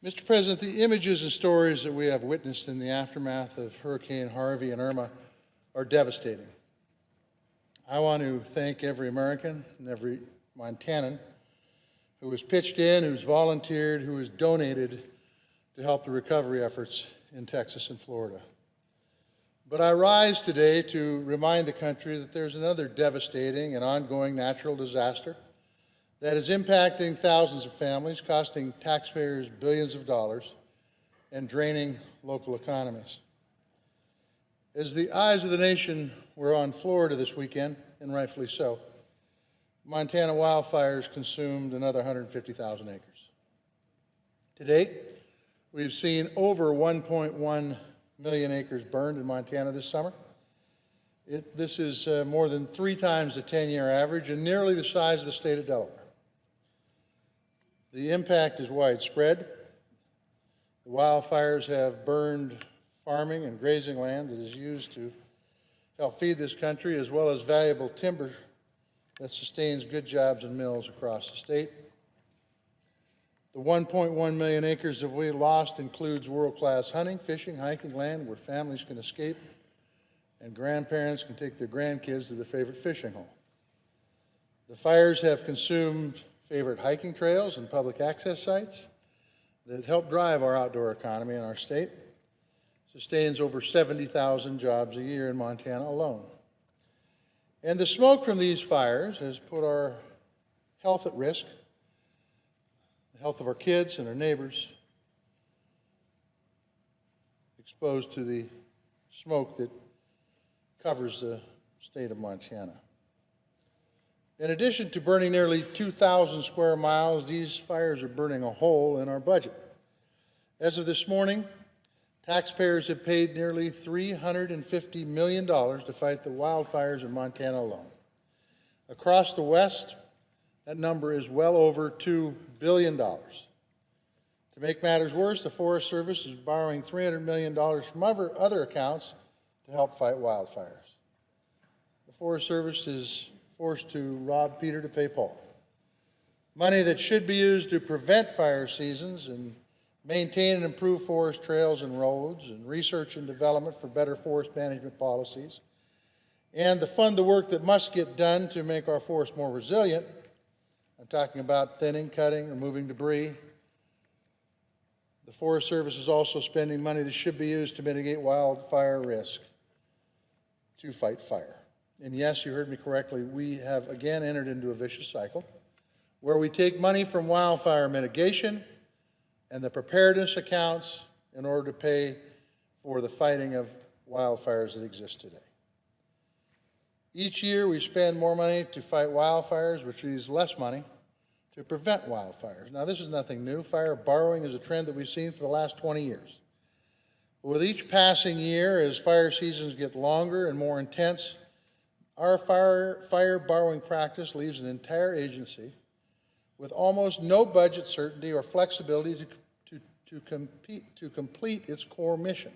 Mr. President, the images and stories that we have witnessed in the aftermath of Hurricane Harvey and Irma are devastating. I want to thank every American and every Montanan who has pitched in, who's volunteered, who has donated to help the recovery efforts in Texas and Florida. But I rise today to remind the country that there's another devastating and ongoing natural disaster that is impacting thousands of families, costing taxpayers billions of dollars, and draining local economies. As the eyes of the nation were on Florida this weekend, and rightfully so, Montana wildfires consumed another 150,000 acres. To date, we've seen over 1.1 million acres burned in Montana this summer. This is more than 3 times the 10-year average and nearly the size of the state of Delaware. The impact is widespread. The wildfires have burned farming and grazing land that is used to help feed this country, as well as valuable timber that sustains good jobs and mills across the state. The 1.1 million acres that we lost includes world-class hunting, fishing, hiking land where families can escape and grandparents can take their grandkids to their favorite fishing hole. The fires have consumed favorite hiking trails and public access sites that help drive our outdoor economy in our state. Sustains over 70,000 jobs a year in Montana alone. And the smoke from these fires has put our health at risk, the health of our kids and our neighbors, exposed to the smoke that covers the state of Montana. In addition to burning nearly 2,000 square miles, these fires are burning a hole in our budget. As of this morning, taxpayers have paid nearly $350 million to fight the wildfires in Montana alone. Across the West, that number is well over $2 billion. To make matters worse, the Forest Service is borrowing $300 million from other accounts to help fight wildfires. The Forest Service is forced to rob Peter to pay Paul. Money that should be used to prevent fire seasons and maintain and improve forest trails and roads and research and development for better forest management policies, and to fund the work that must get done to make our forests more resilient. I'm talking about thinning, cutting, removing debris. The Forest Service is also spending money that should be used to mitigate wildfire risk to fight fire. And yes, you heard me correctly, we have again entered into a vicious cycle where we take money from wildfire mitigation and the preparedness accounts in order to pay for the fighting of wildfires that exist today. Each year we spend more money to fight wildfires, which leaves less money to prevent wildfires. Now, this is nothing new. Fire borrowing is a trend that we've seen for the last 20 years. But with each passing year, as fire seasons get longer and more intense, our fire borrowing practice leaves an entire agency with almost no budget certainty or flexibility to complete its core mission.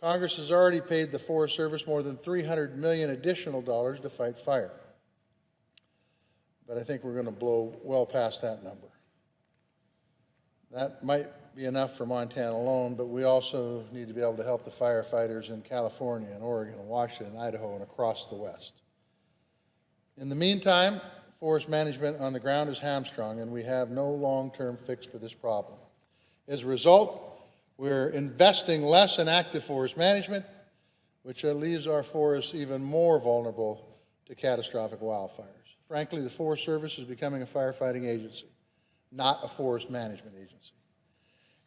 Congress has already paid the Forest Service more than $300 million additional dollars to fight fire. But I think we're going to blow well past that number. That might be enough for Montana alone, but we also need to be able to help the firefighters in California and Oregon and Washington and Idaho and across the West. In the meantime, forest management on the ground is hamstrung, and we have no long-term fix for this problem. As a result, we're investing less in active forest management, which leaves our forests even more vulnerable to catastrophic wildfires. Frankly, the Forest Service is becoming a firefighting agency, not a forest management agency.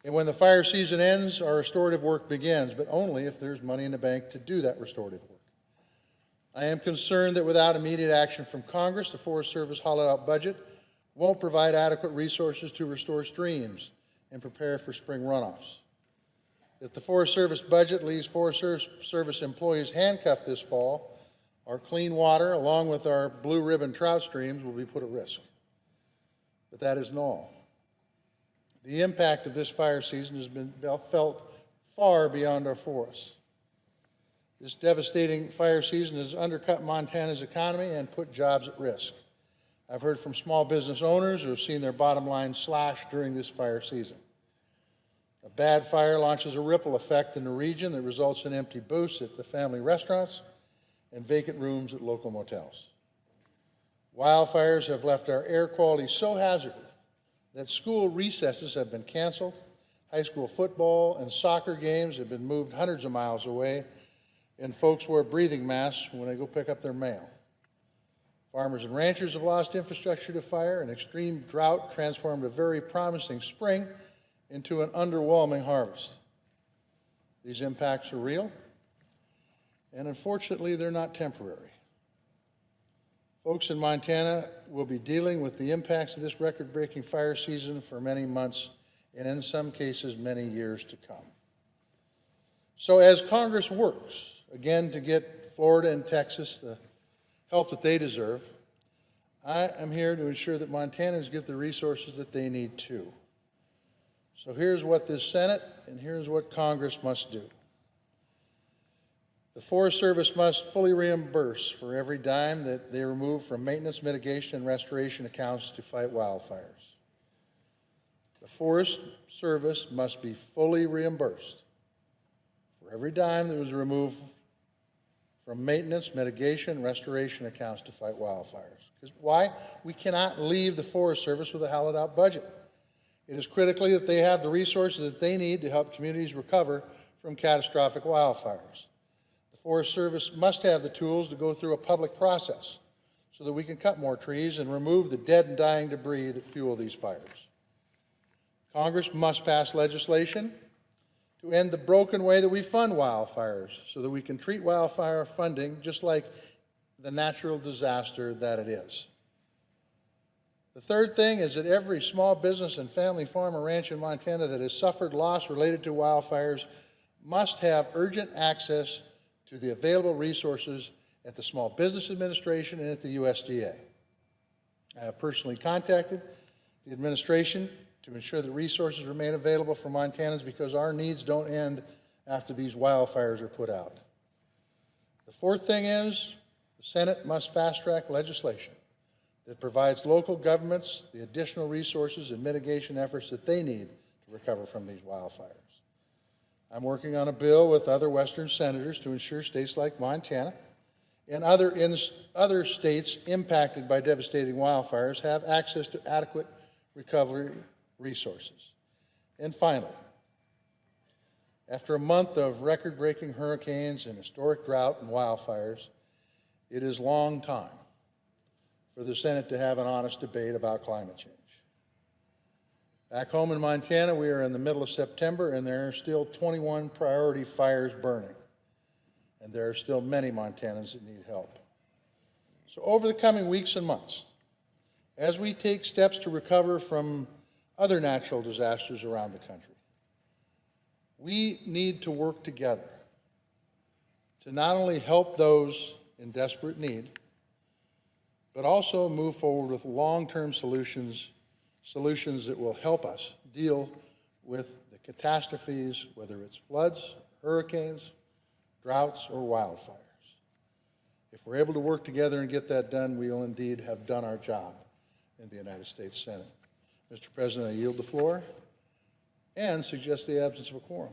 And when the fire season ends, our restorative work begins, but only if there's money in the bank to do that restorative work. I am concerned that without immediate action from Congress, the Forest Service hollowed-out budget won't provide adequate resources to restore streams and prepare for spring runoffs. If the Forest Service budget leaves Forest Service employees handcuffed this fall, our clean water, along with our blue ribbon trout streams, will be put at risk. But that isn't all. The impact of this fire season has been felt far beyond our forests. This devastating fire season has undercut Montana's economy and put jobs at risk. I've heard from small business owners who have seen their bottom line slashed during this fire season. A bad fire launches a ripple effect in the region that results in empty booths at the family restaurants and vacant rooms at local motels. Wildfires have left our air quality so hazardous that school recesses have been canceled, high school football and soccer games have been moved hundreds of miles away, and folks wear breathing masks when they go pick up their mail. Farmers and ranchers have lost infrastructure to fire, and extreme drought transformed a very promising spring into an underwhelming harvest. These impacts are real, and unfortunately, they're not temporary. Folks in Montana will be dealing with the impacts of this record-breaking fire season for many months, and in some cases, many years to come. So as Congress works, again, to get Florida and Texas the help that they deserve, I am here to ensure that Montanans get the resources that they need too. So here's what this Senate and here's what Congress must do. The Forest Service must fully reimburse for every dime that they remove from maintenance, mitigation, and restoration accounts to fight wildfires. The Forest Service must be fully reimbursed for every dime that was removed from maintenance, mitigation, restoration accounts to fight wildfires. Because why? We cannot leave the Forest Service with a hollowed out budget. It is critical that they have the resources that they need to help communities recover from catastrophic wildfires. The Forest Service must have the tools to go through a public process so that we can cut more trees and remove the dead and dying debris that fuel these fires. Congress must pass legislation to end the broken way that we fund wildfires so that we can treat wildfire funding just like the natural disaster that it is. The third thing is that every small business and family farm or ranch in Montana that has suffered loss related to wildfires must have urgent access to the available resources at the Small Business Administration and at the USDA. I have personally contacted the administration to ensure that resources remain available for Montanans because our needs don't end after these wildfires are put out. The fourth thing is the Senate must fast-track legislation that provides local governments the additional resources and mitigation efforts that they need to recover from these wildfires. I'm working on a bill with other Western senators to ensure states like Montana and other states impacted by devastating wildfires have access to adequate recovery resources. And finally, after a month of record-breaking hurricanes and historic drought and wildfires, it is long time for the Senate to have an honest debate about climate change. Back home in Montana, we are in the middle of September, and there are still 21 priority fires burning. And there are still many Montanans that need help. So over the coming weeks and months, as we take steps to recover from other natural disasters around the country, we need to work together to not only help those in desperate need, but also move forward with long-term solutions that will help us deal with the catastrophes, whether it's floods, hurricanes, droughts, or wildfires. If we're able to work together and get that done, we will indeed have done our job in the United States Senate. Mr. President, I yield the floor and suggest the absence of a quorum.